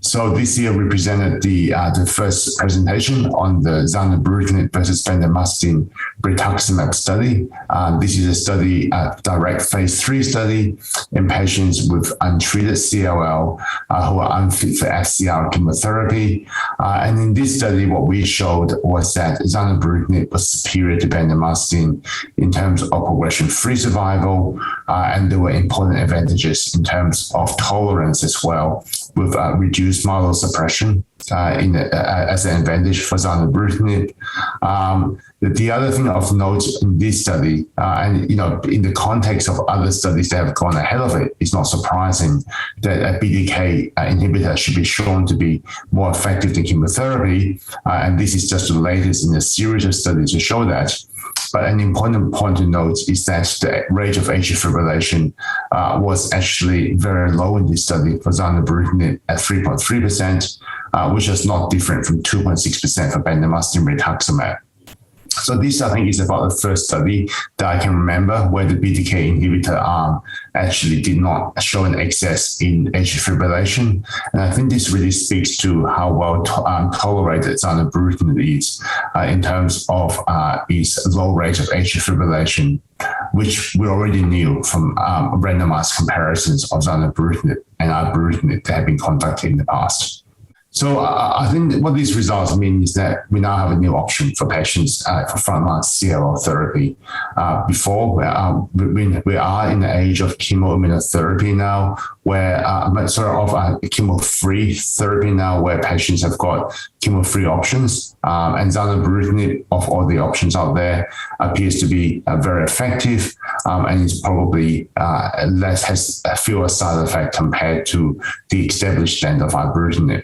So this year we presented the first presentation on the Zanubrutinib versus Bendamustine Rituximab study. This is a study, direct Phase III study in patients with untreated CLL who are unfit for FCR chemotherapy. And in this study, what we showed was that Zanubrutinib was superior to Bendamustine in terms of progression-free survival, and there were important advantages in terms of tolerance as well, with reduced myelosuppression as an advantage for Zanubrutinib. The other thing of note in this study, and in the context of other studies that have gone ahead of it, it's not surprising that a BTK inhibitor should be shown to be more effective than chemotherapy. And this is just the latest in a series of studies to show that. But an important point to note is that the rate of atrial fibrillation was actually very low in this study for Zanubrutinib at 3.3%, which is not different from 2.6% for Bendamustine Rituximab. So this, I think, is about the first study that I can remember where the BTK inhibitor arm actually did not show an excess in atrial fibrillation. And I think this really speaks to how well tolerated Zanubrutinib is in terms of its low rate of atrial fibrillation, which we already knew from randomized comparisons of Zanubrutinib and ibrutinib that have been conducted in the past. So I think what these results mean is that we now have a new option for patients for frontline CLL therapy. Before, we are in the age of chemoimmunotherapy now, where chemo-free therapy now, where patients have got chemo-free options. And Zanubrutinib, of all the options out there, appears to be very effective, and is probably has fewer side effects compared to the established standard of ibrutinib.